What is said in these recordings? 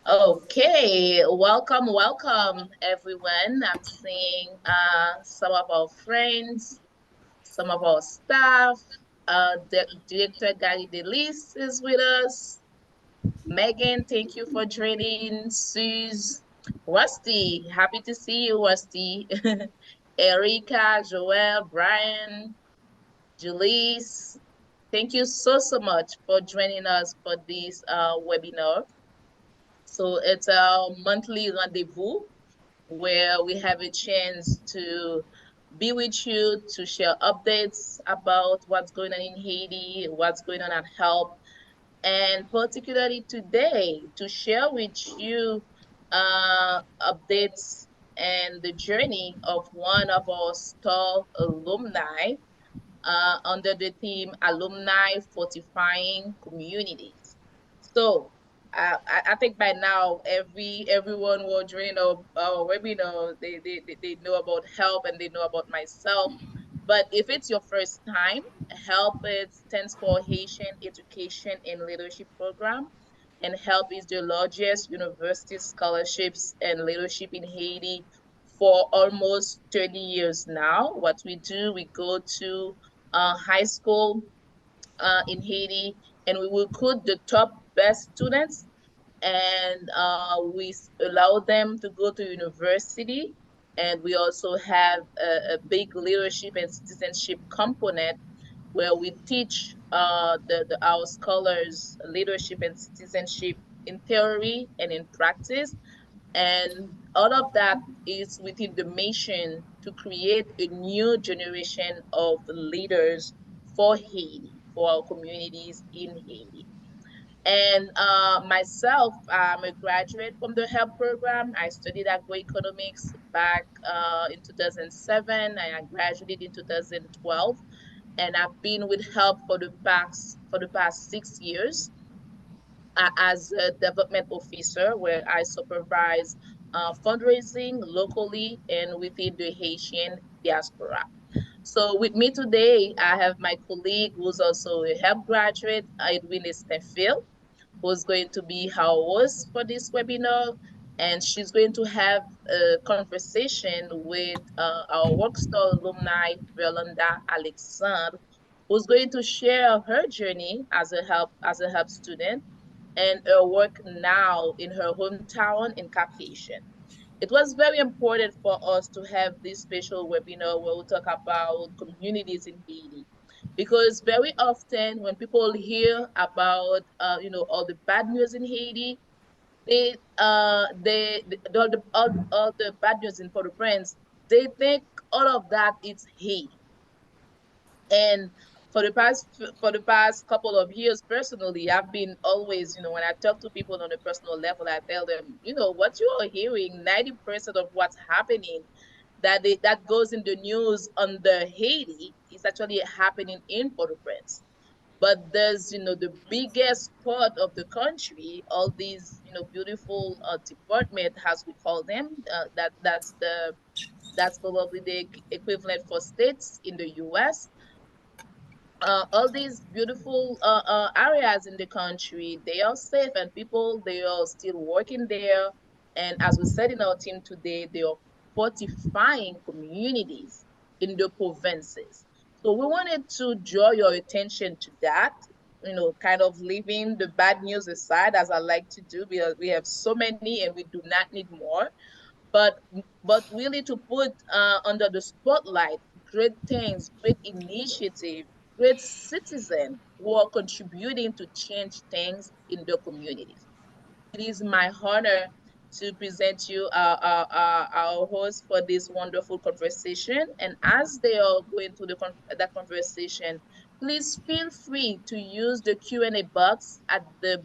Okay, welcome everyone. I'm seeing some of our friends, some of our staff. The Director Gary Delis is with us. Megan, thank you for joining. Suze, Rusty, happy to see you, Rusty. Erica, Joel, Brian, Julisse, thank you so much for joining us for this webinar. So it's a monthly rendezvous where we have a chance to be with you to share updates about what's going on in Haiti, what's going on at HELP, and particularly today to share with you updates and the journey of one of our star alumni under the theme Alumni Fortifying Communities. So I think by now everyone will join our webinar. They know about HELP and they know about myself. But if it's your first time, HELP it stands for Haitian Education and Leadership Program. And HELP is the largest university scholarships and leadership in Haiti for almost 30 years now. What we do, we go to high school in Haiti, and we recruit the top best students, and we allow them to go to university. And we also have a big leadership and citizenship component where we teach our scholars leadership and citizenship in theory and in practice. And all of that is within the mission to create a new generation of leaders for Haiti, for our communities in Haiti. And myself, I'm a graduate from the HELP program. I studied agroeconomics back in 2007, and I graduated in 2012. And I've been with HELP for the past 6 years as a development officer, where I supervise fundraising locally and within the Haitian diaspora. So with me today, I have my colleague who's also a HELP graduate, Edwin Stenfield, who's going to be our host for this webinar. And she's going to have a conversation with our Workstar alumni, Verlanda Alexandre, who's going to share her journey as a help student and her work now in her hometown in Cap Haitian. It was very important for us to have this special webinar where we talk about communities in Haiti. Because very often when people hear about all the bad news in Haiti, all the bad news in Port-au-Prince, they think all of that is Haiti. And for the past couple of years, personally, I've been always, when I talk to people on a personal level, I tell them, what you are hearing, 90% of what's happening that goes in the news under Haiti is actually happening in Port-au-Prince. But there's, the biggest part of the country, all these, beautiful department, as we call them, that's probably the equivalent for states in the U.S. All these beautiful areas in the country, they are safe and people, they are still working there. And as we said in our team today, they are fortifying communities in the provinces. So we wanted to draw your attention to that, kind of leaving the bad news aside, as I like to do, because we have so many and we do not need more. But but really to put under the spotlight great things, great initiative, great citizens who are contributing to change things in the communities. It is my honor to present you our host for this wonderful conversation. And as they are going through that conversation, please feel free to use the Q&A box at the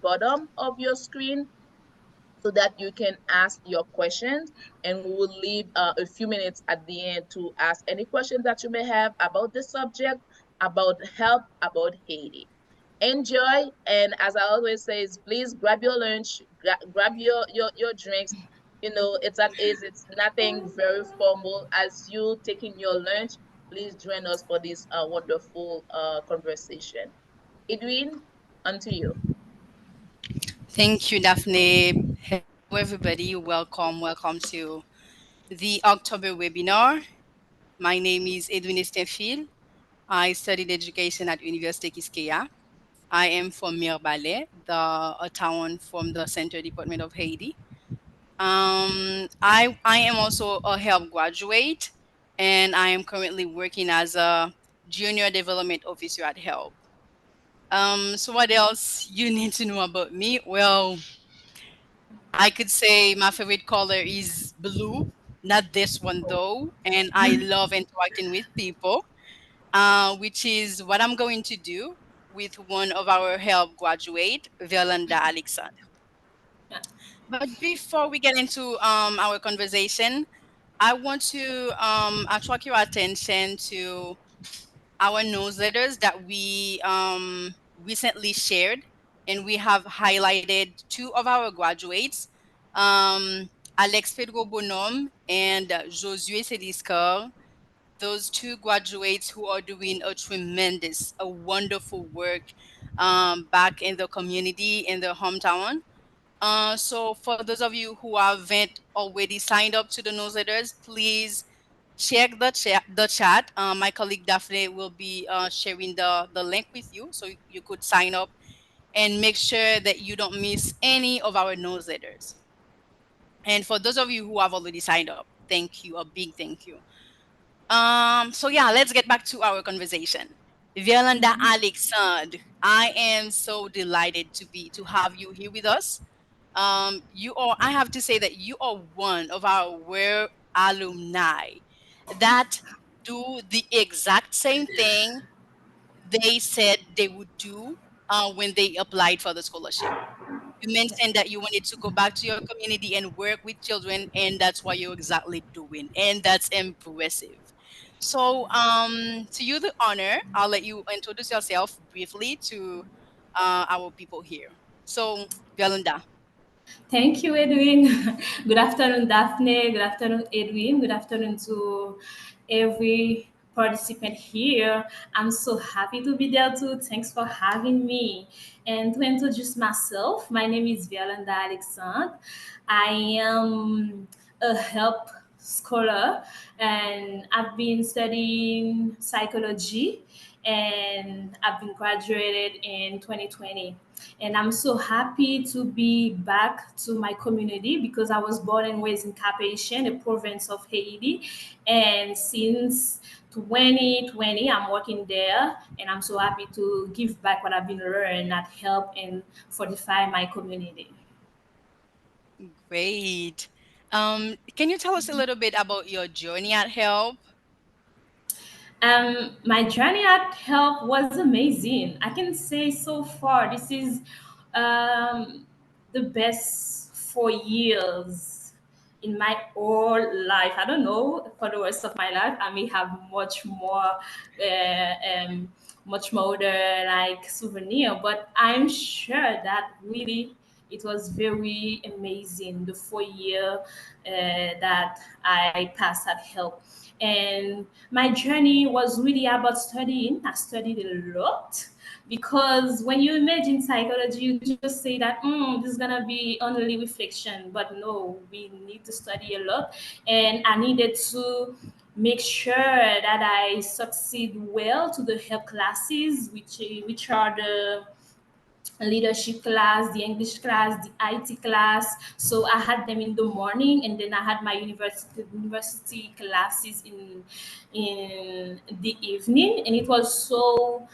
bottom of your screen so that you can ask your questions, and we will leave a few minutes at the end to ask any questions that you may have about the subject, about HELP, about Haiti. Enjoy, and as I always say, is please grab your lunch, grab your drinks. It's nothing very formal. As you taking your lunch, please join us for this wonderful conversation. Edwin, on to you. Thank you, Daphne. Hello, everybody. Welcome to the October webinar. My name is Edwin Estenfil. I studied education at Université Quisqueya. I am from Mirebalais, a town from the Center Department of Haiti. I am also a HELP graduate, and I am currently working as a junior development officer at HELP. So what else you need to know about me? Well, I could say my favorite color is blue, not this one though, and I love interacting with people, which is what I'm going to do with one of our HELP graduate, Verlanda Alexander. But before we get into our conversation, I want to attract your attention to our newsletters that we recently shared, and we have highlighted two of our graduates, um, Alex Pedro Bonhomme and Josué Sediscar. Those two graduates who are doing a wonderful work back in the community, in their hometown. So for those of you who haven't already signed up to the newsletters, please check the chat. My colleague Daphne will be sharing the link with you, so you could sign up and make sure that you don't miss any of our newsletters. And for those of you who have already signed up, thank you, a big thank you. So yeah, let's get back to our conversation. Violanda Alexandre, I am so delighted to have you here with us. You are, I have to say that you are one of our rare alumni that do the exact same thing they said they would do when they applied for the scholarship. You mentioned that you wanted to go back to your community and work with children, and that's what you're exactly doing, and that's impressive. So, to you, the honor. I'll let you introduce yourself briefly to our people here. So, Yolanda. Thank you, Edwin. Good afternoon, Daphne. Good afternoon, Edwin. Good afternoon to every participant here. I'm so happy to be there too. Thanks for having me. And to introduce myself, my name is Violanda Alexandre. I am a help scholar and I've been studying psychology and I've been graduated in 2020. And I'm so happy to be back to my community because I was born and raised in Cap Haitien, a province of Haiti. And since 2020, I'm working there, and I'm so happy to give back what I've been learning at Help and fortify my community. Great. Can you tell us a little bit about your journey at Help? My journey at Help was amazing. I can say so far, this is the best 4 years in my whole life. I don't know for the rest of my life. I may have much more the like souvenir, but I'm sure that really it was very amazing the 4 year that I passed at Help. And my journey was really about studying. I studied a lot because when you imagine psychology, you just say that this is gonna be only reflection, but no, we need to study a lot, and I needed to make sure that I succeed well to the help classes, which are the leadership class, the English class, the IT class. So I had them in the morning, and then I had my university classes in the evening, and it was so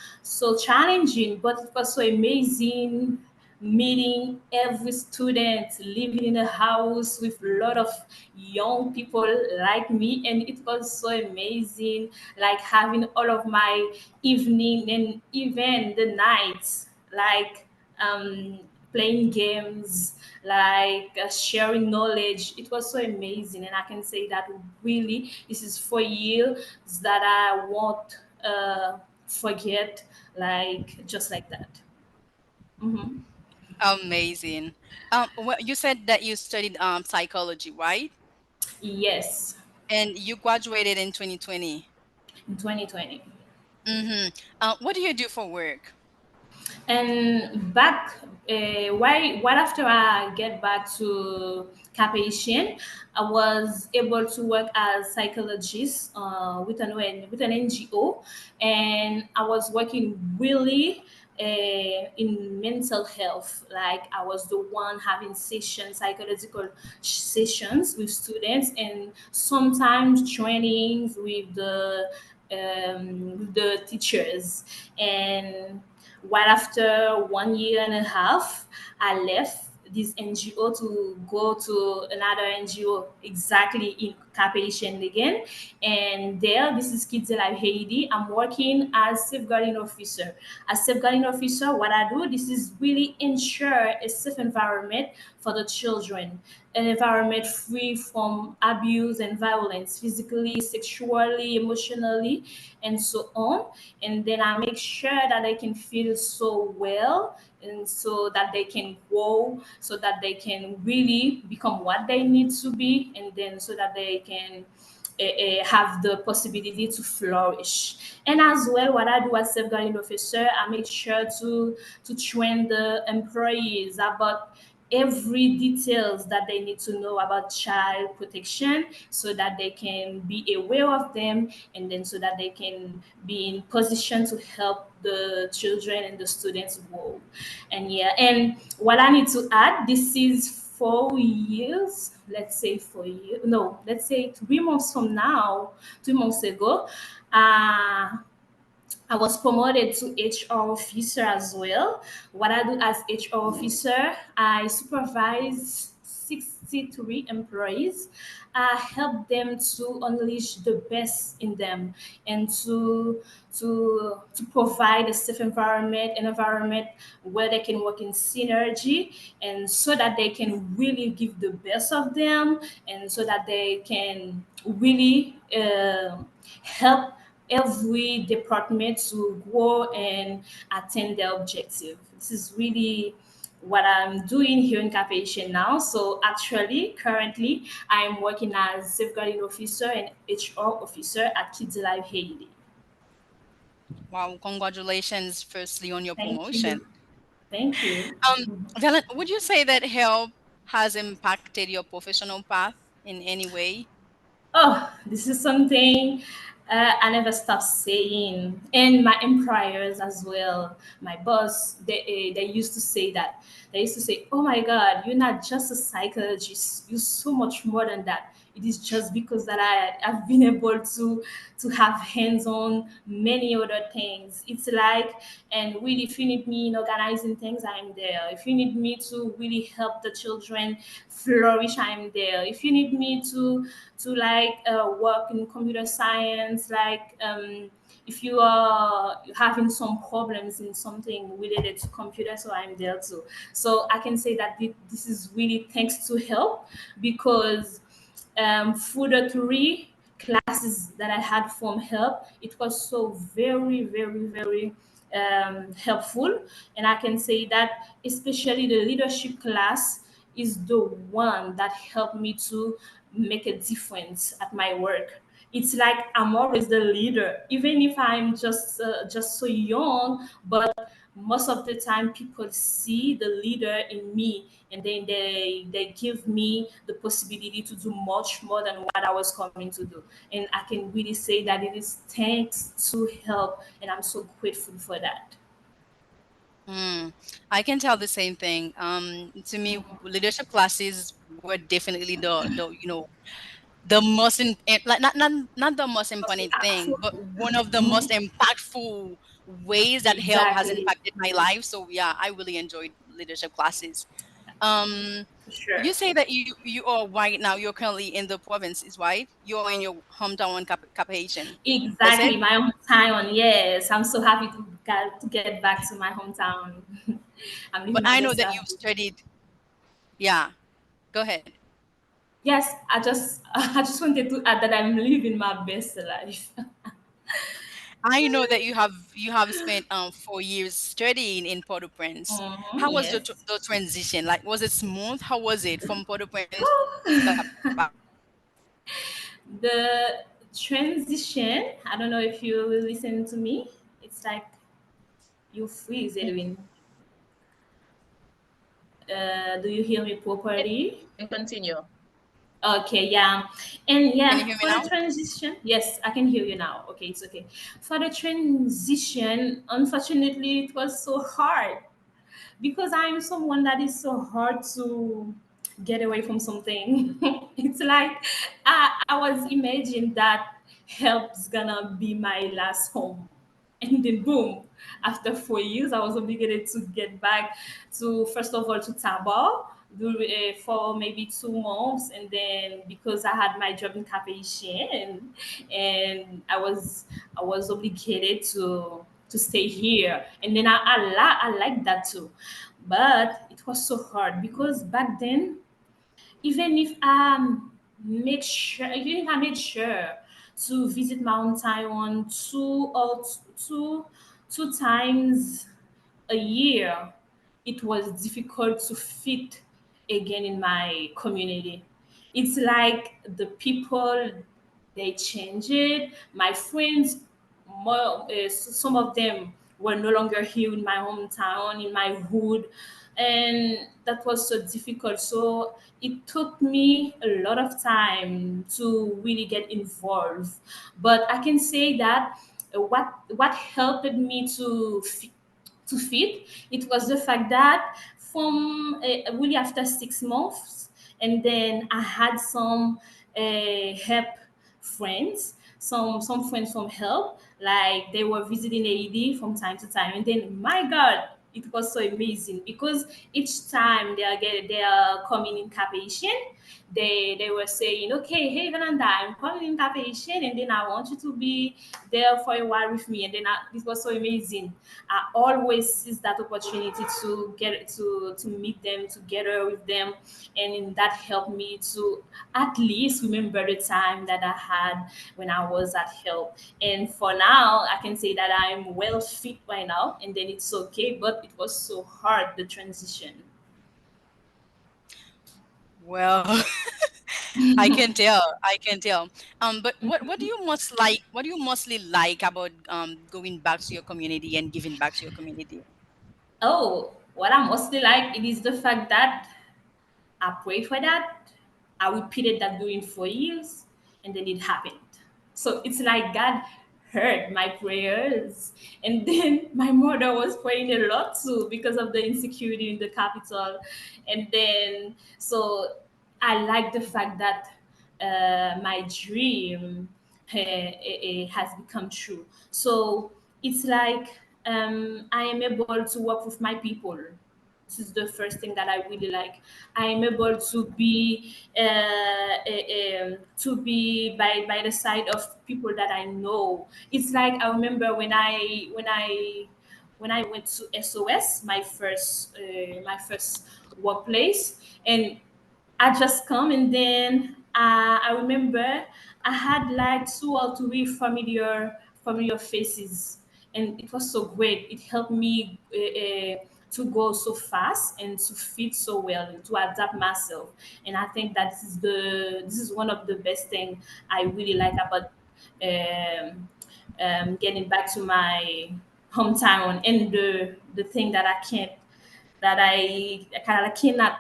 challenging, but it was so amazing meeting every student living in a house with a lot of young people like me, and it was so amazing, like having all of my evening and even the nights, like um, playing games, like sharing knowledge. It was so amazing, and I can say that really this is 4 years that I won't forget, like just like that. Hmm. Amazing. Well, you said that you studied psychology, right? Yes, And you graduated in 2020. in 2020. Mm-hmm. What do you do for work? And back, right after I get back to Cap Haitien, I was able to work as psychologist with an NGO, and I was working really in mental health. Like I was the one having sessions, psychological sessions with students, and sometimes trainings with the teachers. And right after 1 year and a half, I left this NGO to go to another NGO exactly in Cap Haitien again. And there, this is Kids Alive Haiti. I'm working as safeguarding officer. As safeguarding officer, what I do, this is really ensure a safe environment for the children, an environment free from abuse and violence, physically, sexually, emotionally, and so on. And then I make sure that they can feel so well, and so that they can grow, so that they can really become what they need to be, and then so that they can have the possibility to flourish. And as well, what I do as safeguarding officer, I make sure to train the employees about every details that they need to know about child protection, so that they can be aware of them, and then so that they can be in position to help the children and the students grow. And yeah, and what I need to add, this is 4 years, let's say 4 years, no, let's say 3 months from now, 3 months ago, I was promoted to HR officer as well. What I do as HR officer, I supervise 63 employees. I help them to unleash the best in them, and to provide a safe environment, an environment where they can work in synergy, and so that they can really give the best of them, and so that they can really help every department to grow and attain their objective. This is really what I'm doing here in Cap Haitien now. So actually, currently, I'm working as safeguarding officer and HR officer at Kids Alive Haiti. Wow, congratulations firstly on your Thank promotion. you. Thank you. Valen, would you say that help has impacted your professional path in any way? Oh, this is something I never stop saying, and my employers as well. My boss, they used to say that. They used to say, "Oh my God, you're not just a psychologist. You're so much more than that." It is just because that I've been able to have hands on many other things. It's like, and really, if you need me in organizing things, I'm there. If you need me to really help the children flourish, I'm there. If you need me to like work in computer science, like if you are having some problems in something related to computer, so I'm there too. So I can say that this is really thanks to help, because through the 3 classes that I had from help, it was so very, very, very helpful. And I can say that especially the leadership class is the one that helped me to make a difference at my work. It's like I'm always the leader, even if I'm just so young. But most of the time, people see the leader in me, and then they give me the possibility to do much more than what I was coming to do. And I can really say that it is thanks to help, and I'm so grateful for that. Mm, I can tell the same thing. To me, leadership classes were definitely the most like not the most Most important thing, impactful. but one of the most impactful ways that help has Exactly. impacted my life. So yeah, I really enjoyed leadership classes. Um, For sure. you say that you are right now. You're currently in the province, is right? You're in your hometown in Cap Haitian. That's it. Exactly, my hometown. Yes, I'm so happy to get back to my hometown. I'm living But my I know best that life. you've studied. Yeah, go ahead. Yes, I just wanted to add that I'm living my best life. I know that you have spent 4 years studying in Port-au-Prince. How was the Yes. the transition? Like, was it smooth? How was it from Port-au-Prince to Cap? The transition, I don't know if you will listen to me. It's like you freeze, Edwin. Do you hear me properly? And continue. Okay, yeah. And Can yeah, you hear me for the now? transition, yes, I can hear you now. Okay, it's okay. For the transition, unfortunately, it was so hard because I'm someone that is so hard to get away from something. It's like I was imagining that help's gonna be my last home. And then boom, after 4 years, I was obligated to get back to first of all to Taba for maybe 2 months, and then because I had my job in Cap-Haïtien, and I was obligated to stay here, and then I like that too, but it was so hard because back then, even if I made sure to visit Mount Taiwan two times a year, it was difficult to fit again in my community. It's like the people, they change it. My friends, some of them were no longer here in my hometown, in my hood, and that was so difficult. So it took me a lot of time to really get involved. But I can say that what helped me to fit, it was the fact that from really after 6 months, and then I had some help friends, some friends from help, like they were visiting AED from time to time, and then my God, it was so amazing because each time they are coming in Cap-Haïtien, they were saying, okay, hey Valanda, I'm coming in Cap-Haïtien, and then I want you to be there for a while with me, and then it was so amazing. I always seize that opportunity to get to meet them, together with them, and that helped me to at least remember the time that I had when I was at help. And for now, I can say that I'm well fit right now, and then it's okay. But it was so hard, the transition. Well, I can tell. I can tell. But what do you most like? What do you mostly like about going back to your community and giving back to your community? Oh, what I mostly like, it is the fact that I prayed for that. I repeated that during 4 years, and then it happened. So it's like God heard my prayers. And then my mother was praying a lot too because of the insecurity in the capital. And then, so I like the fact that my dream has become true. So it's like I am able to work with my people. This is the first thing that I really like. I am able to be by the side of people that I know. It's like I remember when I went to SOS, my first workplace, and I just come, and then I remember I had like 2 or 3 familiar faces, and it was so great. It helped me to go so fast and to fit so well and to adapt myself. And I think that this is one of the best thing I really like about um, getting back to my hometown, and the thing that I kind of cannot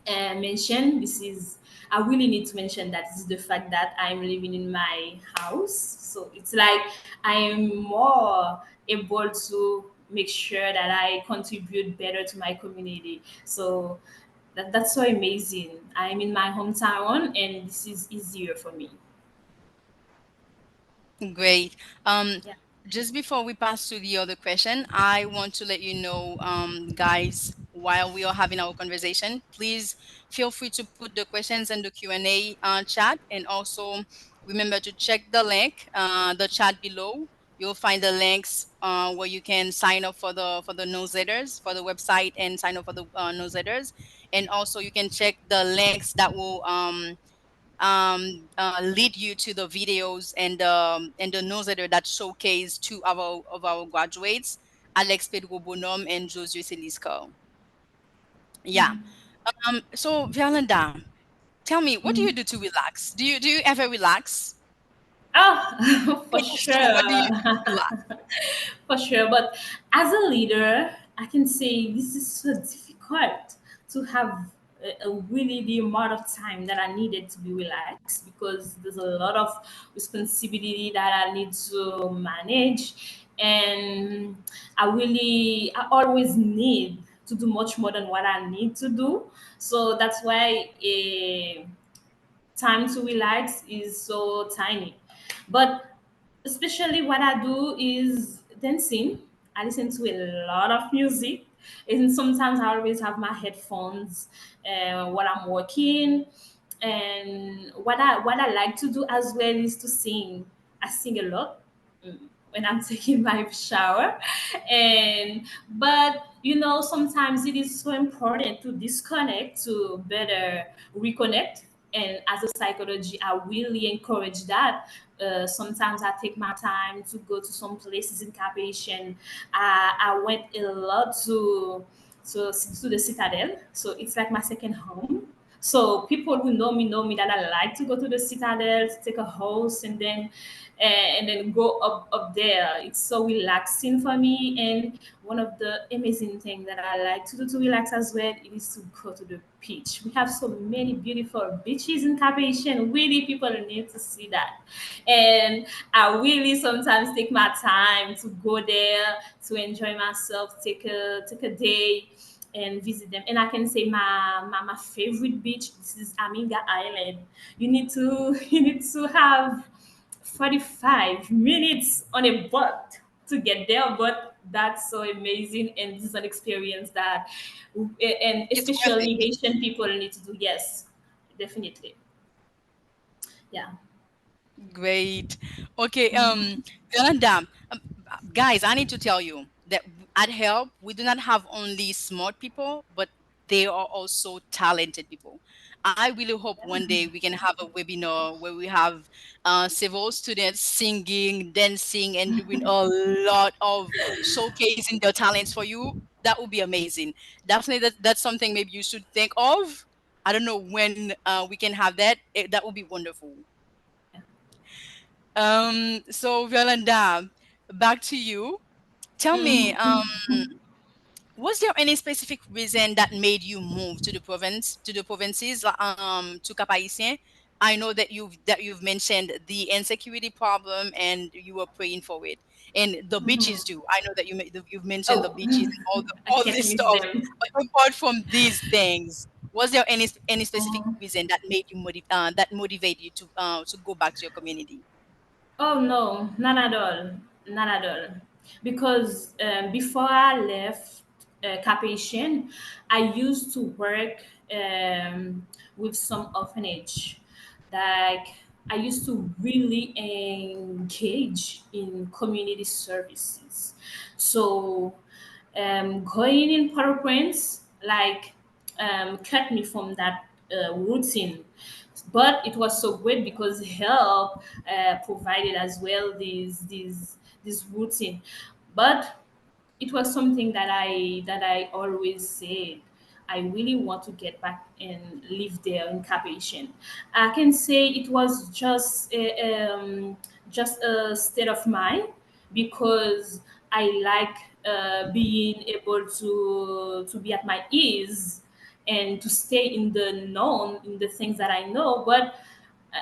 mention, this is I really need to mention that this is the fact that I'm living in my house. So it's like I am more able to make sure that I contribute better to my community. So that's so amazing. I'm in my hometown, and this is easier for me. Great. Um, Yeah. just before we pass to the other question, I want to let you know, guys, while we are having our conversation, please feel free to put the questions in the Q&A chat, and also remember to check the chat below. You'll find the links where you can sign up for the newsletters, for the website, and sign up for the newsletters, and also you can check the links that will lead you to the videos and the newsletter that showcase two of our graduates, Alex Pedro Bonhomme and Josue Celisco. Yeah. So Violanda, tell me, what do you do to relax? Do you ever relax? Oh, for And also, what do you sure. do to relax? For sure. But as a leader, I can say this is so difficult hard to have really the amount of time that I needed to be relaxed because there's a lot of responsibility that I need to manage, and I always need to do much more than what I need to do. So that's why time to relax is so tiny. But especially what I do is dancing. I listen to a lot of music, and sometimes I always have my headphones while I'm working. And what I like to do as well is to sing. I sing a lot when I'm taking my shower, and but sometimes it is so important to disconnect to better reconnect. And as a psychology, I really encourage that. Sometimes I take my time to go to some places in Cape Haitian. I went a lot to the Citadel, so it's like my second home. So people who know me that I like to go to the Citadel, to take a host, and then go up there. It's so relaxing for me. And one of the amazing things that I like to do to relax as well is to go to the beach. We have so many beautiful beaches in Cape Haitian. Really, people need to see that. And I really sometimes take my time to go there to enjoy myself, take a day and visit them. And I can say my favorite beach, this is Aminga Island. You need to have 45 minutes on a boat to get there, but that's so amazing, and this is an experience that and It's worth it. especially Haitian people need to do. Yes, definitely. Yeah. Great. Okay, Yolanda, guys, I need to tell you that at Help, we do not have only smart people, but they are also talented people. I really hope one day we can have a webinar where we have several students singing, dancing, and doing a lot of showcasing their talents for you. That would be amazing. Definitely, that's something maybe you should think of. I don't know when we can have that. That would be wonderful. So Yolanda, back to you. Tell me, was there any specific reason that made you move to the provinces, to Cap Haitien? I know that you've mentioned the insecurity problem and you were praying for it, and the beaches too. I know that you've mentioned the Oh, beaches and I all can't this miss stuff. them. But apart from these things, was there any specific Oh, reason that made you that motivate you to go back to your community? oh no, not at all, not at all. Because before I left Cap-Haitien, I used to work with some orphanage. Like I used to really engage in community services. So going in Port-au-Prince like cut me from that routine. But it was so great because help provided as well this routine. But it was something that I always said. I really want to get back and live there in Cap-Haitien. I can say it was just a state of mind because I like being able to be at my ease and to stay in the known in the things that I know. But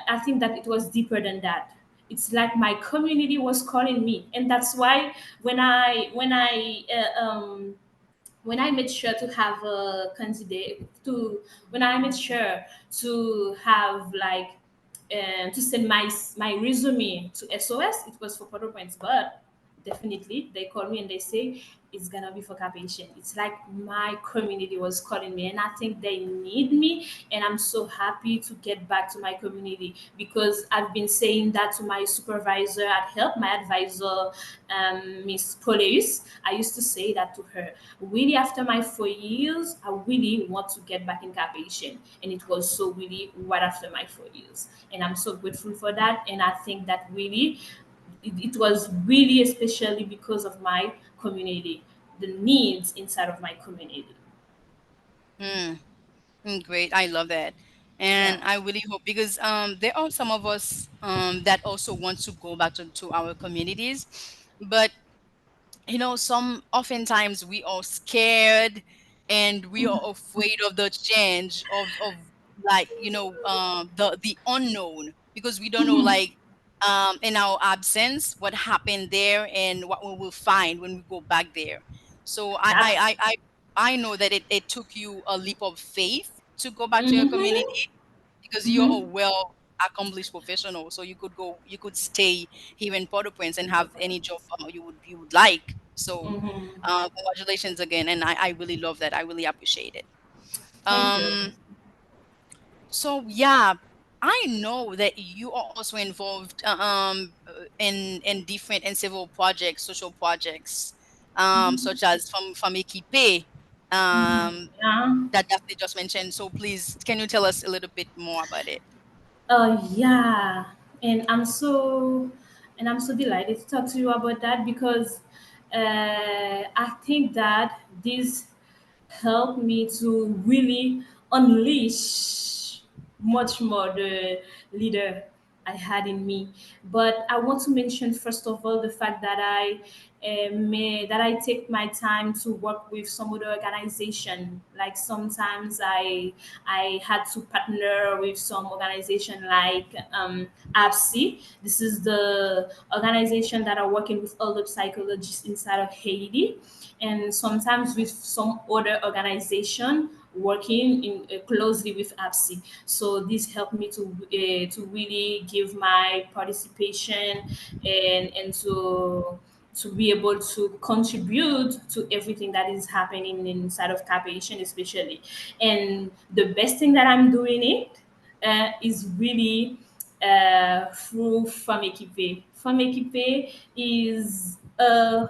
I think that it was deeper than that. It's like my community was calling me, and that's why when I made sure to have a candidate to when I made sure to have like to send my resume to SOS, it was for Port-au-Prince, but definitely they called me and they say it's gonna be for Cap-Haitien. It's like my community was calling me, and I think they need me, and I'm so happy to get back to my community because I've been saying that to my supervisor at Help, my advisor, Miss Poleus. I used to say that to her. Really, after my 4 years, I really want to get back in Cap-Haitien, and it was so really right after my 4 years, and I'm so grateful for that. And I think that really it was really especially because of my community, the needs inside of my community. Hmm. Great, I love that, and Yeah. I really hope because there are some of us that also want to go back to our communities, but some oftentimes we are scared and we are afraid of the change of like the unknown, because we don't know like in our absence what happened there and what we will find when we go back there. So That's I know that it took you a leap of faith to go back to your mm-hmm, community, because you're a mm-hmm, well accomplished professional, so you could stay here in Port-au-Prince and have any job you would like. So mm-hmm. congratulations again, and I really love that. I really appreciate it. Thank you. um so yeah, I know that you are also involved in different and civil projects, social projects, such as from Equipe, Yeah. that Daphne just mentioned. So please, can you tell us a little bit more about it? Yeah, and I'm so delighted to talk to you about that because I think that this helped me to really unleash much more the leader I had in me. But I want to mention first of all the fact that that I take my time to work with some other organization. Like sometimes I had to partner with some organization like APSI. This is the organization that are working with all the psychologists inside of Haiti, and sometimes with some other organization working closely with APSI. So this helped me to really give my participation and to be able to contribute to everything that is happening inside of Capation, especially. And the best thing that I'm doing it is really through Femme Equipe. Femme Equipe is an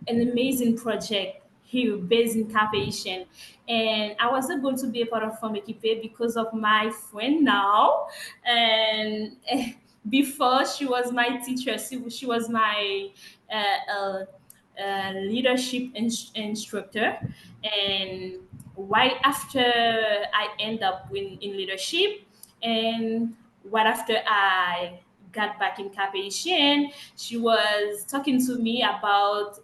amazing project here based in Cap Haitian. And I was able to be a part of Femme Equipe because of my friend now. And before she was my teacher, she was my leadership instructor. And right after I end up in leadership, and right after I got back in Cap Haitian, she was talking to me about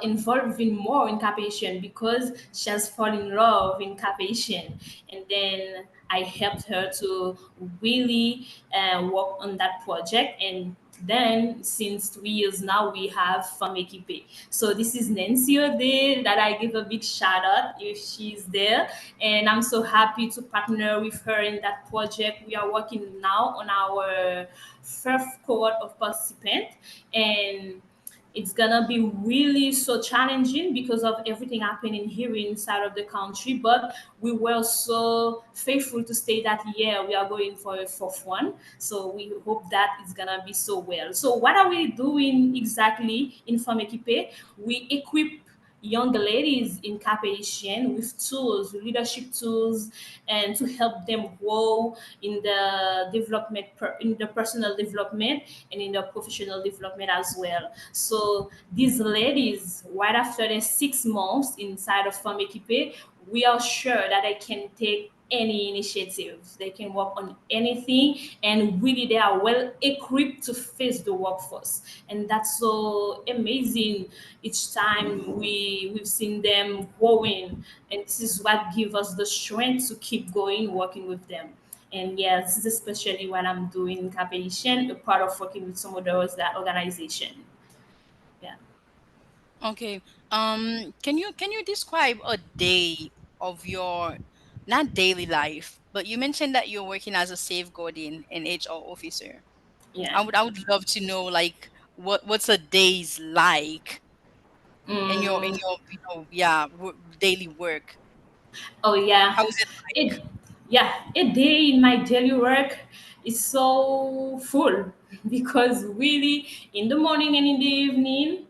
involving more in Capation because she has fallen in love in Capation. And then I helped her to really work on that project. And then since 3 years now, we have Femme Equipe. So this is Nancy Ode that I give a big shout out if she's there. And I'm so happy to partner with her in that project. We are working now on our first cohort of participants. And it's gonna be really so challenging because of everything happening here inside of the country. But we were so faithful to stay that year we are going for a fourth one. So we hope that it's gonna be so well. So what are we doing exactly in Femme Equipe? We equip young ladies in Cap Haitien with tools, leadership tools, and to help them grow in the in the personal development and in the professional development as well. So these ladies, right after the 6 months inside of Femme Equipe, we are sure that they can take any initiative. They can work on anything, and really they are well equipped to face the workforce. And that's so amazing. Each time we've seen them growing, and this is what gives us the strength to keep going working with them. And yeah, this is especially what I'm doing in Capation, a part of working with some of those that organization. Yeah. Okay. Can you describe a day of your, not daily life, but you mentioned that you're working as a safeguarding and HR officer. Yeah. I would love to know like what's a day's like in Mm. your yeah, daily work. Oh yeah. How is it It yeah, a day in my daily work is so full because really in the morning and in the evening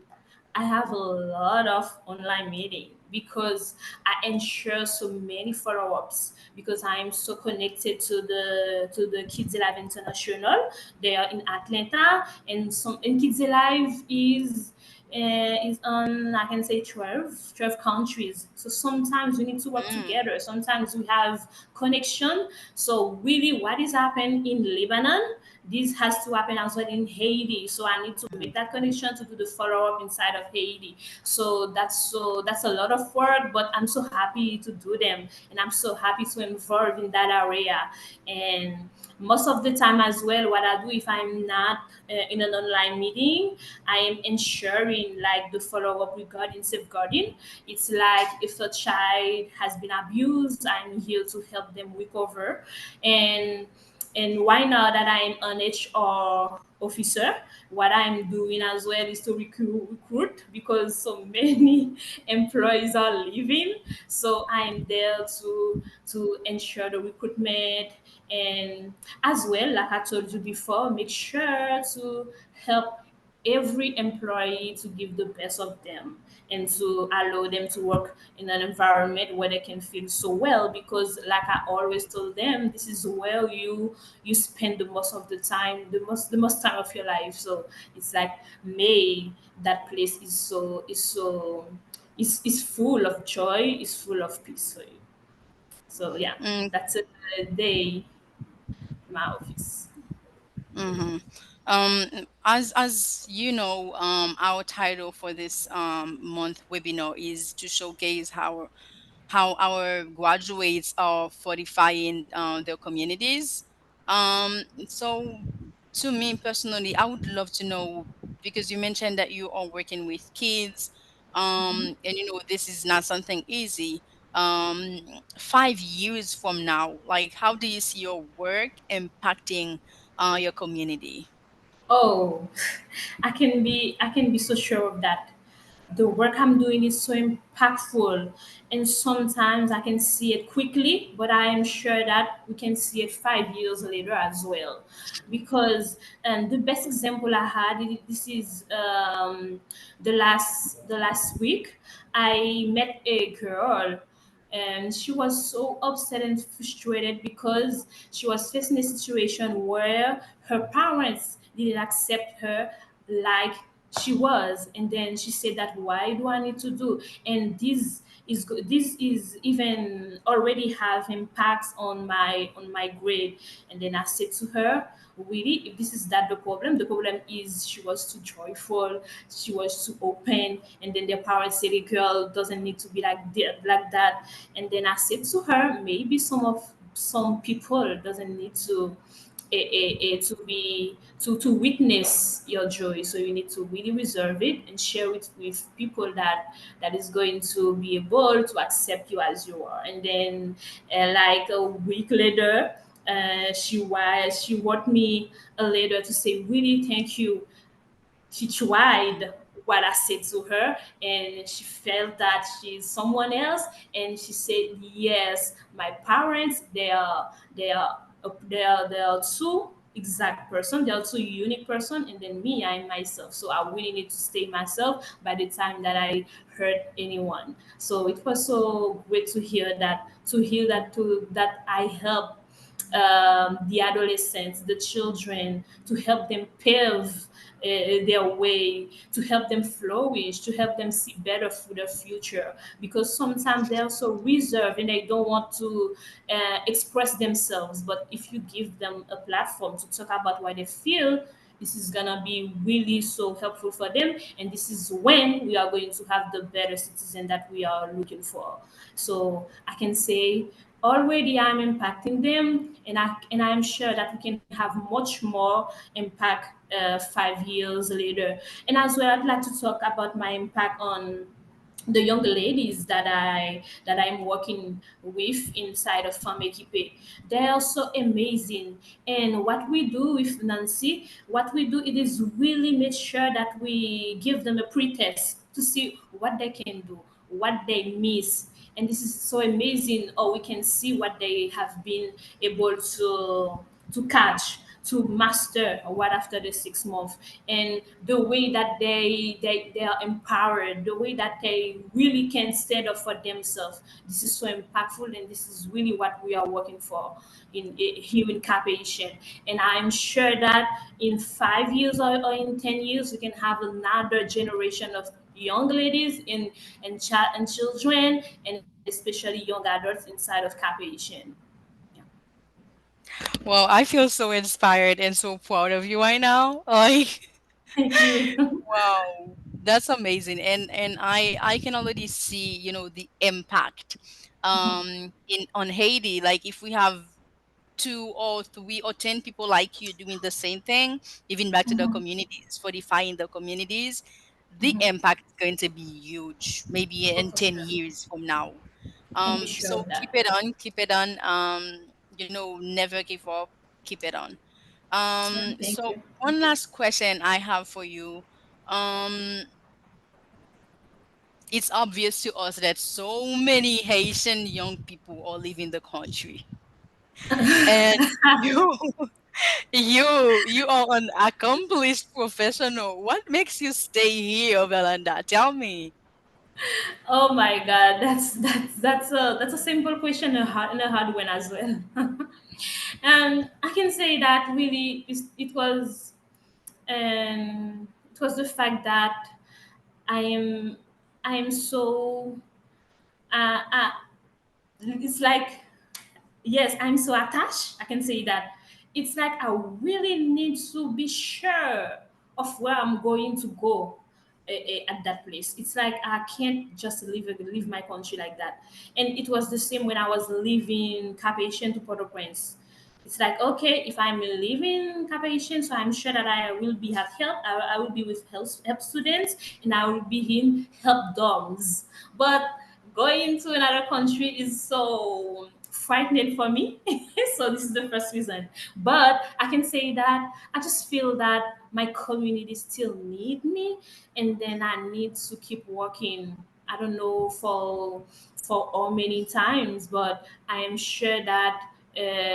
I have a lot of online meeting because I ensure so many follow-ups because I am so connected to the Kids Alive International. They are in Atlanta, and some and Kids Alive is on, I can say, 12 countries. So sometimes we need to work Mm, together. Sometimes we have connection. So really what is happening in Lebanon, this has to happen as well in Haiti. So I need to make that connection to do the follow-up inside of Haiti. So that's a lot of work, but I'm so happy to do them, and I'm so happy to involve in that area. And most of the time as well, what I do if I'm not in an online meeting, I am ensuring like the follow-up regarding safeguarding. It's like if a child has been abused, I'm here to help them recover. And and why now that I'm an HR officer, what I'm doing as well is to recruit because so many employees are leaving. So I'm there to ensure the recruitment, and as well, like I told you before, make sure to help every employee to give the best of them and to allow them to work in an environment where they can feel so well, because like I always told them, this is where you spend the most of the time, the most time of your life. So it's like, may that place is full of joy, is full of peace for you. So yeah, mm, that's a day in my office. mm-hmm. As you know, our title for this month webinar is to showcase how our graduates are fortifying their communities. So, to me personally, I would love to know, because you mentioned that you are working with kids, and this is not something easy. 5 years from now, like, how do you see your work impacting your community? Oh, I can be so sure of that. The work I'm doing is so impactful, and sometimes I can see it quickly, but I am sure that we can see it 5 years later as well. Because the best example I had, this is the last week, I met a girl, and she was so upset and frustrated because she was facing a situation where her parents didn't accept her like she was. And then she said that, why do I need to do, and this is even already have impacts on my grade. And then I said to her, really, if this is that the problem is she was too joyful, she was too open, and then their parents said the girl doesn't need to be like that. And then I said to her, maybe some people doesn't need to witness your joy, so you need to really reserve it and share it with people that is going to be able to accept you as you are. And then like a week later, she wrote me a letter to say, really, thank you. She tried what I said to her, and she felt that she's someone else. And she said, yes, my parents, they are two exact person, they are two unique person, and then me, I'm myself. So I really need to stay myself by the time that I hurt anyone. So it was so great to hear that I help the adolescents, the children, to help them pave their way, to help them flourish, to help them see better for their future. Because sometimes they're so reserved and they don't want to express themselves. But if you give them a platform to talk about what they feel, this is gonna be really so helpful for them, and this is when we are going to have the better citizen that we are looking for. So I can say already I'm impacting them, and I'm sure that we can have much more impact 5 years later. And as well, I'd like to talk about my impact on the young ladies that I'm working with inside of Femme Equipe. They are so amazing. And what we do with Nancy, what we do, it is really make sure that we give them a pretest to see what they can do, what they miss. And this is so amazing, or we can see what they have been able to catch, to master right after the 6 months, and the way that they are empowered, the way that they really can stand up for themselves. This is so impactful, and this is really what we are working for here in Capation. And I'm sure that in 5 years or in 10 years, we can have another generation of young ladies and children, and especially young adults inside of Capation. Yeah. Well, I feel so inspired and so proud of you right now. Like, Thank you. wow, that's amazing. And I can already see, the impact in on Haiti. Like if we have two or three or 10 people like you doing the same thing, even back to the Mhm, communities, fortifying the communities, the mhm. impact is going to be huge, maybe Oh, in for 10 sure. years from now. Can be sure So of keep that. it on, keep it on. Never give up, keep it on. Yeah, thank So you. one last question I have for you. Um, it's obvious to us that so many Haitian young people are leaving the country, and you you are an accomplished professional. What makes you stay here, Belinda? Tell me. Oh my God, that's a simple question and a hard one as well. And I can say that really it was the fact that I am I am so uh, uh, it's like, yes, I'm so attached. I can say that it's like I really need to be sure of where I'm going to go at that place. It's like I can't just leave my country like that. And it was the same when I was leaving Cap Haitien to Port-au-Prince. It's like, okay, if I'm leaving Cap Haitien, so I'm sure that I will be have help. I will be with help students, and I will be in help dorms. But going to another country is so frightening for me. So this is the first reason. But I can say that I just feel that my community still need me, and then I need to keep working. I don't know for how many times, but I am sure that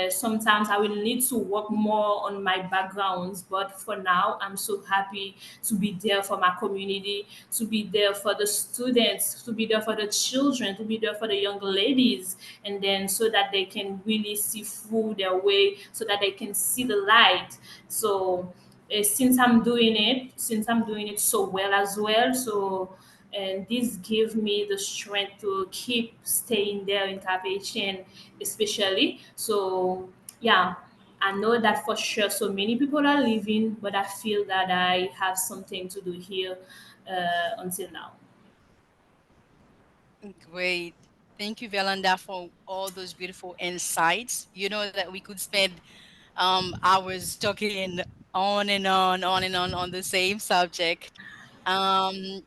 sometimes I will need to work more on my backgrounds. But for now, I'm so happy to be there for my community, to be there for the students, to be there for the children, to be there for the young ladies, and then so that they can really see through their way, so that they can see the light. So since I'm doing it so well as well, so and this gives me the strength to keep staying there in Carpathian, especially. So yeah, I know that for sure. So many people are leaving, but I feel that I have something to do here until now. Great. Thank you, Belinda, for all those beautiful insights. You know that we could spend hours talking on and on the same subject. Um,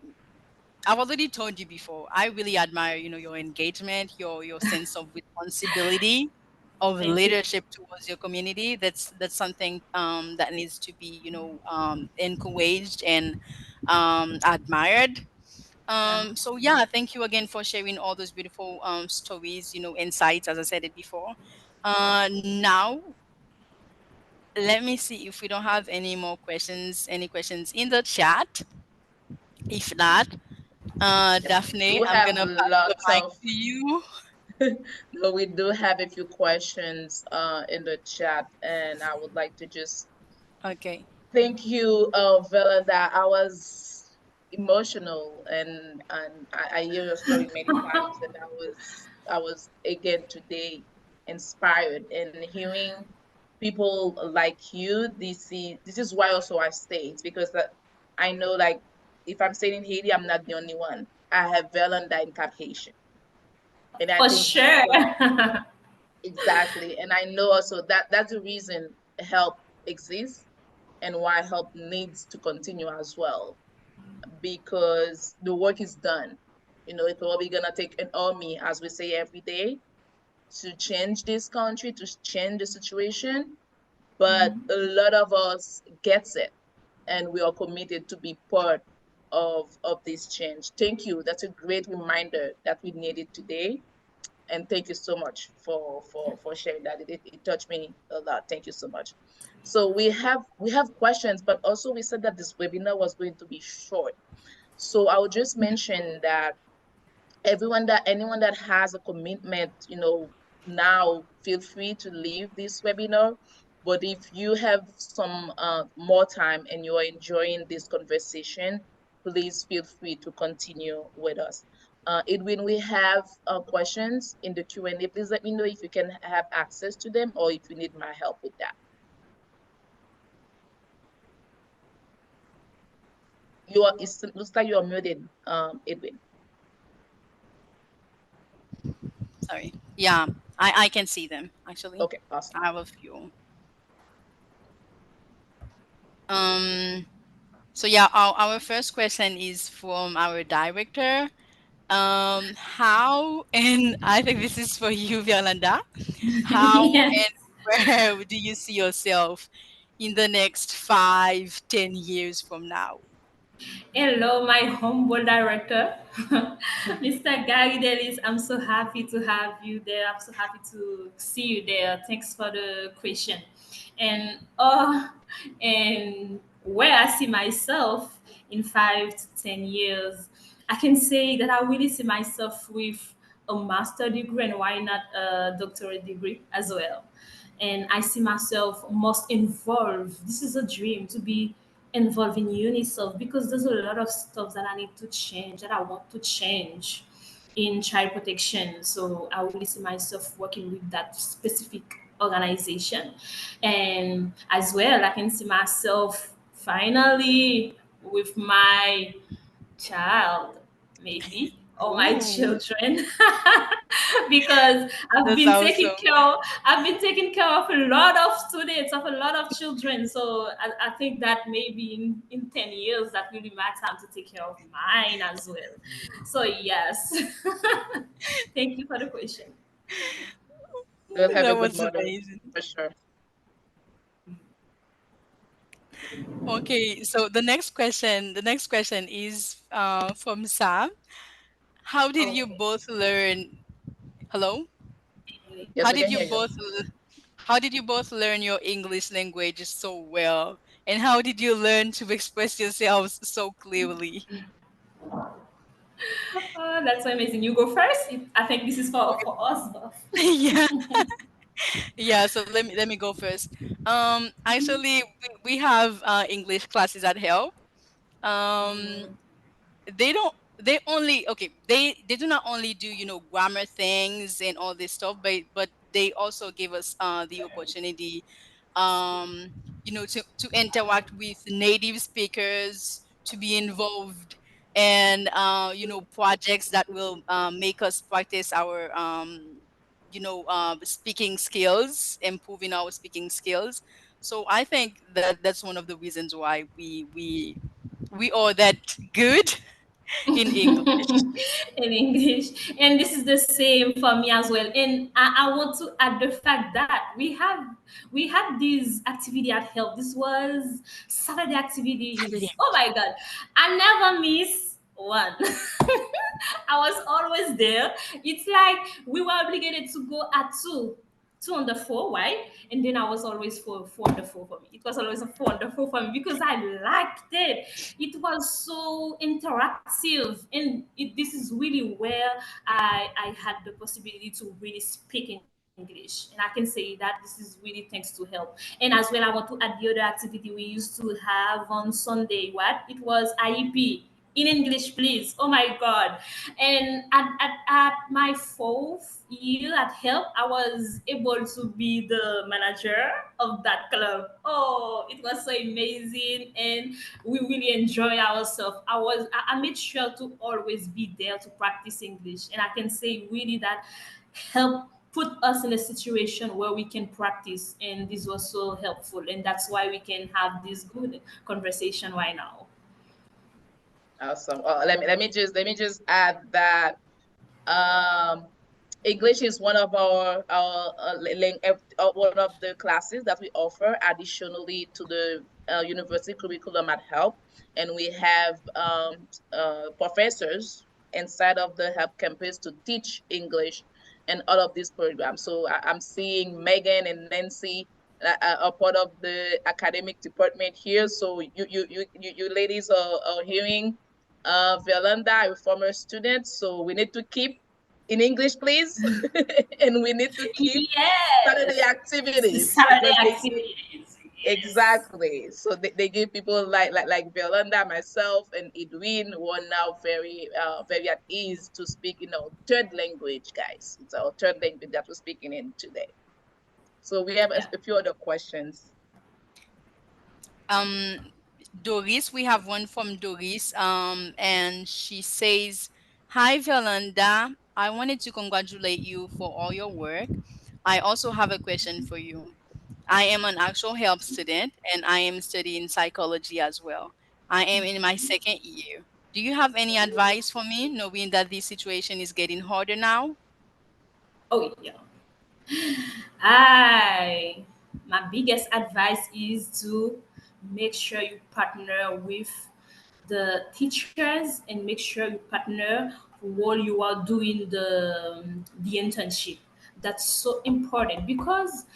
I've already told you before. I really admire, your engagement, your sense of responsibility, of Thank you. leadership towards your community. That's something that needs to be, encouraged and admired. Yeah. So yeah, thank you again for sharing all those beautiful stories, insights, as I said it before. Now let me see if we don't have any questions in the chat. If not, Yeah, we Daphne, do I'm have gonna pass the lots mic of to you. no, we do have a few questions in the chat, and I would like to just Okay. thank you, Vela, that I was emotional, and I hear your story many times, and I was again today inspired, and hearing people like you. This is why also I stay. It's because that I know, like, if I'm staying in Haiti, I'm not the only one. I have Velanda in Cap Haitian, and I For think sure. exactly, and I know also that that's the reason help exists and why help needs to continue as well, because the work is done. It's probably gonna take an army, as we say every day, to change this country, to change the situation. But Mhm. a lot of us gets it, and we are committed to be part of this change. Thank you. That's a great reminder that we needed today. And thank you so much for sharing that. It touched me a lot. Thank you so much. So we have questions, but also we said that this webinar was going to be short. So I would just mention that anyone that has a commitment, now feel free to leave this webinar. But if you have some more time and you are enjoying this conversation, please feel free to continue with us. Edwin, we have questions in the Q&A. Please let me know if you can have access to them or if you need my help with that. It looks like you are muted, Edwin. Sorry. Yeah, I can see them actually. Okay, awesome. I have a few. Um. So yeah, our first question is from our director. How and I think this is for you, Violanda. How Yes. and where do you see yourself in the next 5, 10 years from now? Hello, my humble director, Mr. Gary Delis. I'm so happy to have you there. I'm so happy to see you there. Thanks for the question. And where I see myself in 5 to 10 years, I can say that I really see myself with a master degree and why not a doctorate degree as well. And I see myself most involved. This is a dream to be involved in UNICEF because there's a lot of stuff that I need to change, that I want to change in child protection. So I really see myself working with that specific organization. And as well, I can see myself finally with my child, maybe, or my Ooh, children, because that's awesome. I've been taking care of a lot of students, of a lot of children. So I think that maybe in 10 years that will be my time to take care of mine as well. So yes, thank you for the question. You'll have a That good was mother amazing. for sure. Okay, so the next question is from Sam. How did you Okay. both learn? Hello? Yes, How we did can you hear you. both how did you both learn your English language so well? And how did you learn to express yourselves so clearly? Oh, that's so amazing. You go first. I think this is for us both. Yeah. Yeah, so let me go first. Actually we have English classes at Help. Um they don't they only okay they do not only do grammar things and all this stuff, but they also give us the opportunity um to interact with native speakers, to be involved and projects that will make us practice our speaking skills, improving our speaking skills. So I think that that's one of the reasons why we are that good in English. In English. And this is the same for me as well. And I want to add the fact that we had this activity at Help. This was Saturday activities. Oh my god. I never miss one. I was always there. It's like we were obligated to go at 2 on the 4, right? And then I was always 4 on the 4 for me. It was always a 4 on the 4 for me because I liked it. It was so interactive, and this is really where I had the possibility to really speak English, and I can say that this is really thanks to Help. And as well, I want to add the other activity we used to have on Sunday. What it was IEP in English, please. Oh my God. And at my 4th year at Help, I was able to be the manager of that club. Oh, it was so amazing. And we really enjoy ourselves. I made sure to always be there to practice English. And I can say really that help put us in a situation where we can practice. And this was so helpful. And that's why we can have this good conversation right now. Awesome. Let me just add that um, English is one of one of the classes that we offer additionally to the university curriculum at Help, and we have professors inside of the Help campus to teach English and all of these programs. So I'm seeing Megan and Nancy are part of the academic department here. So you ladies are hearing Violanda, a former student. So we need to keep in English, please, and we need to keep Saturday Yes. activities Saturday because they give activities. Yes. exactly. So they give people like Violanda, myself, and Edwin who are now very at ease to speak in our third language, guys. It's our third language that we're speaking in today. So we have Yeah. a few other questions. Um, Doris, we have one from Doris, and she says, "Hi, Verlanda. I wanted to congratulate you for all your work. I also have a question for you. I am an actual help student and I am studying psychology as well. I am in my second year. Do you have any advice for me, knowing that this situation is getting harder now?" Oh yeah. I My biggest advice is to make sure you partner with the teachers and make sure you partner while you are doing the internship. That's so important because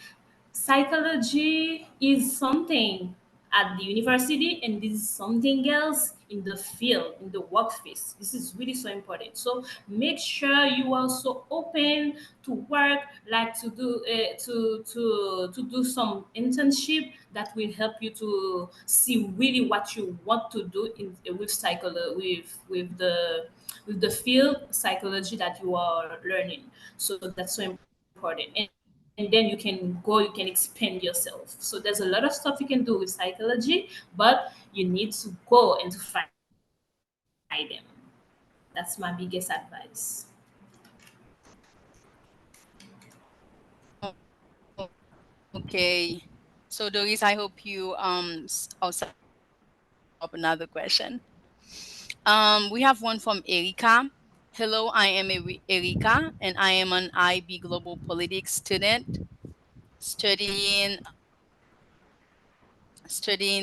psychology is something at the university and this is something else in the field in the workplace. This is really so important, so make sure you are so open to work, like to do to do some internship that will help you to see really what you want to do in with psychology, with the field psychology that you are learning. So that's so important, and then you can go, you can expand yourself. So there's a lot of stuff you can do with psychology, but you need to go and to find them. That's my biggest advice. Okay. So Doris, I hope you also up another question. We have one from Erika. Hello, I am Erika, and I am an IB Global Politics student studying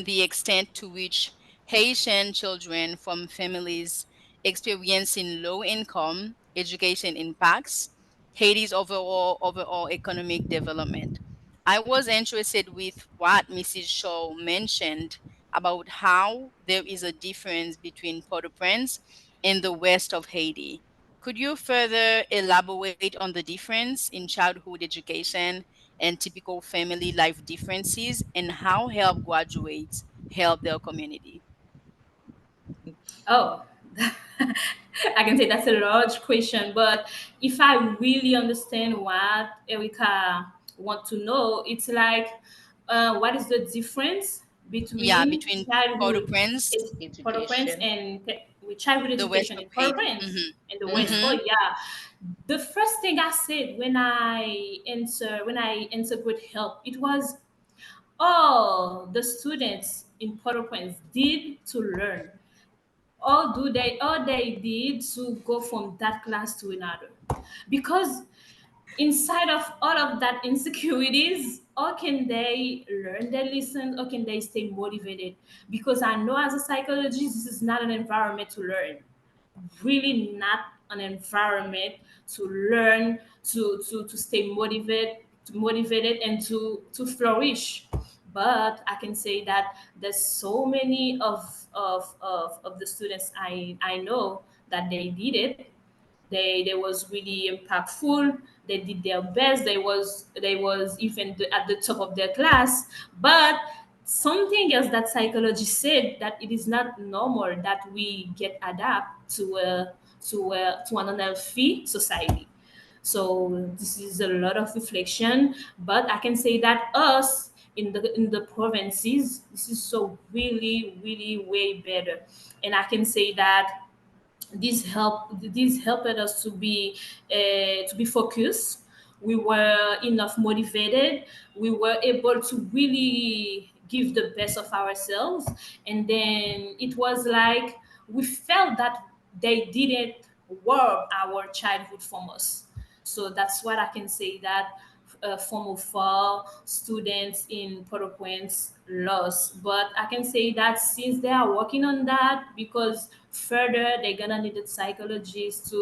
the extent to which Haitian children from families experiencing low income education impacts Haiti's overall economic development. I was interested with what Mrs. Shaw mentioned about how there is a difference between Port-au-Prince and the west of Haiti. Could you further elaborate on the difference in childhood education and typical family life differences, and how help graduates help their community? Oh, I can say that's a large question, but if I really understand what Erica want to know, it's like, what is the difference Yeah, between between childhood Port-au-Prince, Port-au-Prince Education. and with childhood the west education of in Haiti. Port-au-Prince and the West? Mm-hmm. Oh Mm-hmm. yeah, the first thing I said when I answer good help, it was all the students in Port-au-Prince did to learn, all they did to go from that class to another, because inside of all of that insecurities, how can they learn their lessons, how can they stay motivated? Because I know as a psychologist this is not an environment to learn, really not an environment to learn, to stay motivated and to flourish. But I can say that there's so many of the students I know that they did it. They was really impactful. They did their best. They was even at the top of their class. But something else that psychology said, that it is not normal that we get adapt to an unhealthy society. So this is a lot of reflection, but I can say that us in the provinces, this is so really way better, and I can say that this helped us to be focused. We were enough motivated. We were able to really give the best of ourselves, and then it was like we felt that they didn't rob our childhood from us. So that's what I can say that Form of fall students in Port-au-Prince lost. But I can say that since they are working on that, because further they're gonna need the psychologists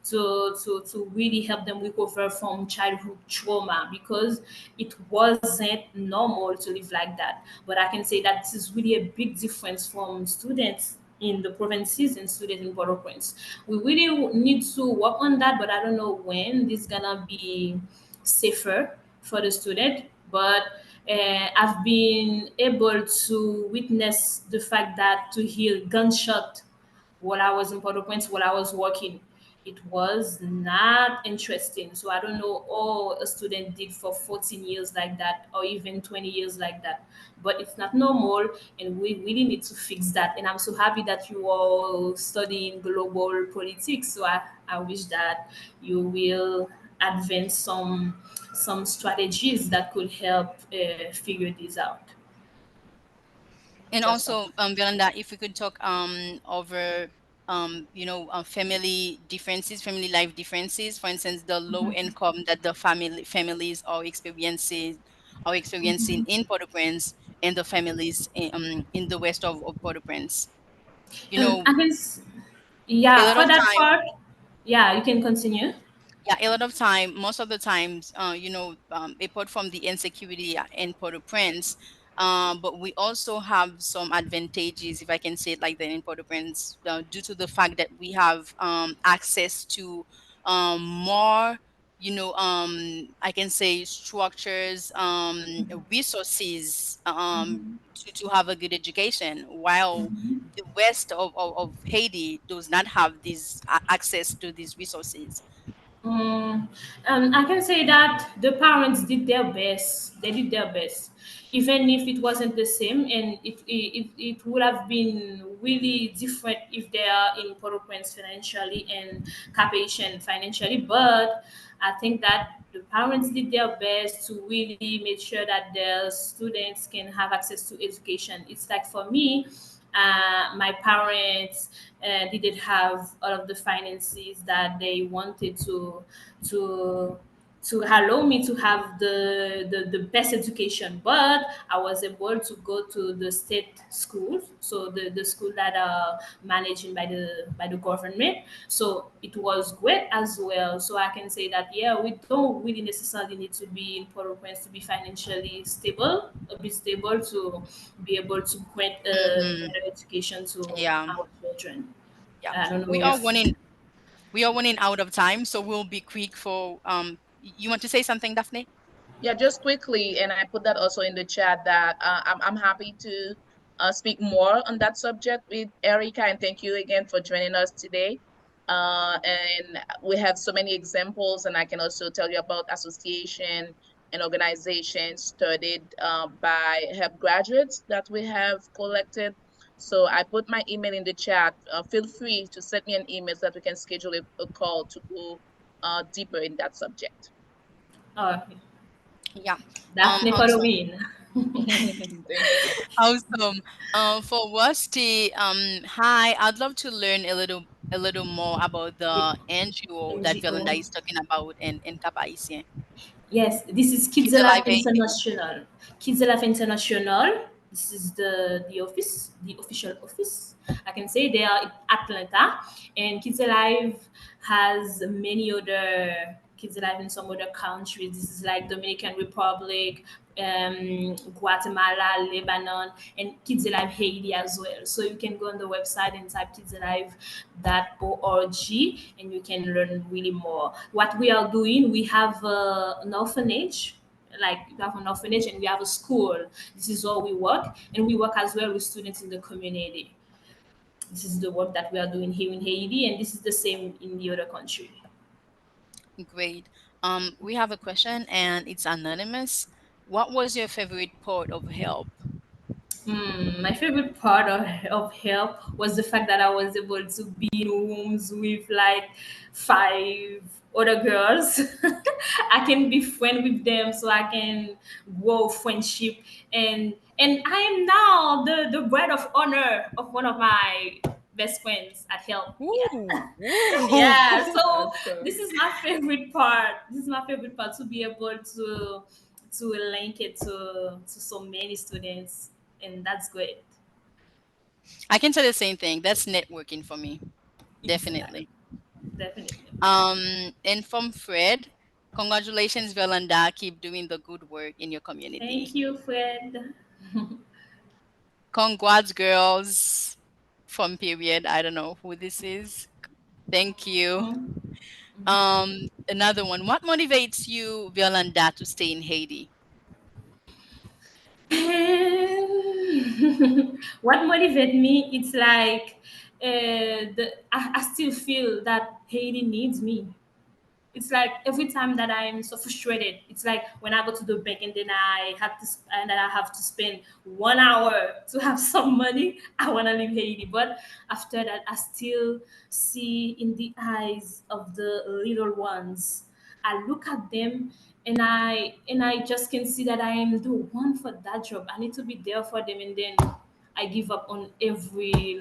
to really help them recover from childhood trauma, because it wasn't normal to live like that. But I can say that this is really a big difference from students in the provinces and students in Port-au-Prince. We really need to work on that, but I don't know when this is gonna be safer for the student. But I've been able to witness the fact that to hear gunshot while I was in Port-au-Prince, while I was working, it was not interesting. So I don't know all a student did for 14 years like that, or even 20 years like that. But it's not normal, and we really need to fix that. And I'm so happy that you are studying global politics. So I wish that you will advance some strategies that could help figure this out. And Just some. also, Belinda, if we could talk over family differences, family life differences. For instance, the low income that the families are experiencing in Port-au-Prince, and the families in the west of Port-au-Prince. You And know, I can, a yeah, lot for of that time. part, yeah, you can continue. Yeah, a lot of time, most of the times, apart from the insecurity in Port-au-Prince, but we also have some advantages, if I can say it like that, in Port-au-Prince, due to the fact that we have access to more, I can say structures, resources, to have a good education, while the west of Haiti does not have this access to these resources. Mm, I can say that the parents did their best. They did their best, even if it wasn't the same, and it would have been really different if they are in Port-au-Prince financially and Cap-Haïtien financially. But I think that the parents did their best to really make sure that their students can have access to education. It's like for me, my parents didn't have all of the finances that they wanted to to allow me to have the best education, but I was able to go to the state schools, so the school that are managed by the government. So it was great as well. So I can say that, yeah, we don't really necessarily need to be in Port-au-Prince to be financially stable, a bit stable, to be able to grant a Hmm. better education to Yeah, our children. yeah. I don't We know are if running we are running out of time, so we'll be quick for you want to say something, Daphne? Yeah, just quickly, and I put that also in the chat that I'm happy to speak more on that subject with Erica, and thank you again for joining us today. And we have so many examples, and I can also tell you about association and organizations started by HELP graduates that we have collected. So I put my email in the chat. Feel free to send me an email so that we can schedule a call to go deeper in that subject. uh, Yeah. Daphne for the Also, win. Thank you. awesome. For Rusty, hi. I'd love to learn a little more about the NGO that NGO. Belinda is talking about in Cap Haitien. Yes, this is Kids Kids Alive Alive Haiti. International. Kids Alive International. This is the office, the official office. I can say they are in Atlanta, and Kids Alive has many other Kids Alive in some other countries. This is like Dominican Republic, Guatemala, Lebanon, and Kids Alive Haiti as well. So you can go on the website and type kidsalive.org, and you can learn really more. What we are doing, we have an orphanage. Like we have an orphanage and we have a school. This is all we work, and we work as well with students in the community. This is the work that we are doing here in Haiti, and this is the same in the other country. Great. We have a question and it's anonymous. What was your favorite part of help? My favorite part of help was the fact that I was able to be in rooms with like five other girls. I can be friend with them, so I can grow friendship, and I am now the bride of honor of one of my best friends at help. Yeah. Ooh, ooh. Yeah, so Awesome. this is my favorite part. This is my favorite part, to be able to link it to so many students, and that's great. I can say the same thing. That's networking for me. Exactly. Definitely. Definitely. And from Fred, congratulations, Velanda. Keep doing the good work in your Thank community. you, Fred. Congrats, girls. From Period. I don't know who this is. Thank you. Another one. What motivates you, Violanda, to stay in Haiti? What motivates me? It's like I still feel that Haiti needs me. It's like every time that I'm so frustrated, it's like when I go to the bank and then I have to spend 1 hour to have some money. I want to leave Haiti, but after that, I still see in the eyes of the little ones. I look at them and I just can see that I am the one for that job. I need to be there for them, and then I give up on every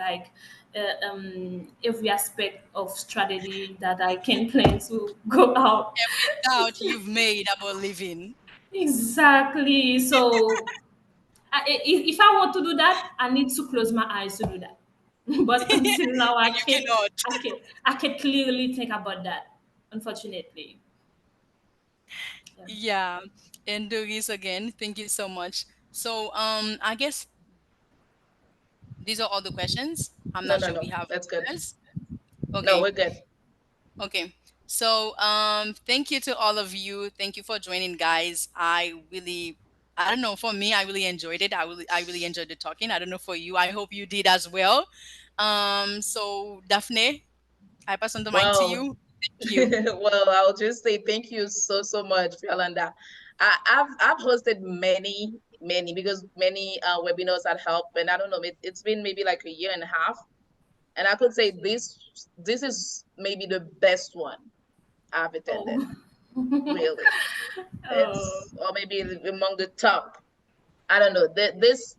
aspect of strategy that I can plan to go out. Doubt you've made about living. Exactly. So if I want to do that, I need to close my eyes to do that. But And until now, I you can't. cannot. I can clearly think about that. Unfortunately. Yeah. Yeah. And Doris again, thank you so much. So I guess these are all the questions. I'm No, not no, sure we no. have That's good. others. No, Okay. we're good. Okay. So thank you to all of you. Thank you for joining, guys. I don't know, for me, I really enjoyed it. I really enjoyed the talking. I don't know for you. I hope you did as well. So Daphne, I pass on the mic to Well, you. Thank you. well, I'll just say thank you so so much, Yolanda. I've hosted many because many webinars at Help, and I don't know, it's been maybe like a year and a half, and I could say this is maybe the best one I've attended. Oh. Really, Oh. it's or maybe among the top. I don't know. This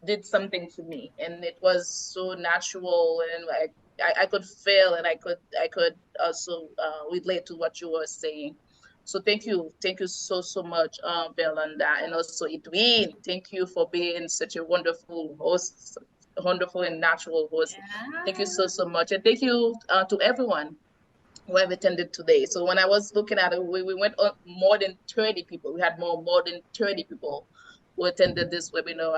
did something to me, and it was so natural, and like I could feel, and I could also relate to what you were saying. So thank you so so much, Belinda, and also Edwin. Thank you for being such a wonderful host, wonderful and natural host. Thank you so Yeah. so much, and thank you to everyone who have attended today. So when I was looking at it, we went on more than 30 people. We had more than 30 people who attended this webinar.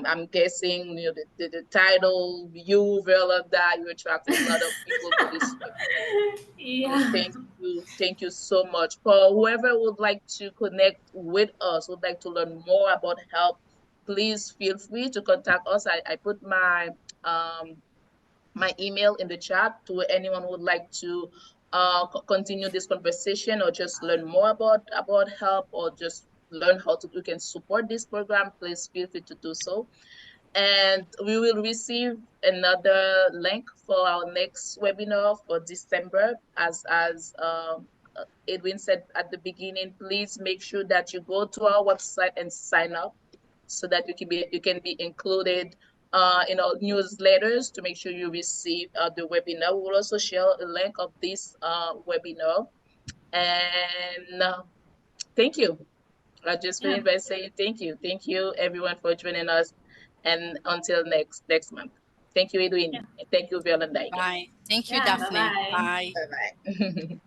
I'm guessing the title, you, Vela, that you attracted a lot of people to this webinar. So Yeah. thank you so much. For whoever would like to connect with us, would like to learn more about help, please feel free to contact us. I put um my email in the chat to anyone who would like to continue this conversation or just learn more about help or just learn how to you can support this program. Please feel free to do so, and we will receive another link for our next webinar for December. As Edwin said at the beginning, please make sure that you go to our website and sign up so that you can be included in our newsletters to make sure you receive the webinar. We will also share a link of this webinar. And thank you. I just Yeah. finished by saying thank you everyone for joining us, and until next month. Thank you, Edwin, Yeah. and thank you, Violanda, again. Bye. Thank you, Yeah. Bye Daphne. bye. Bye. Bye bye.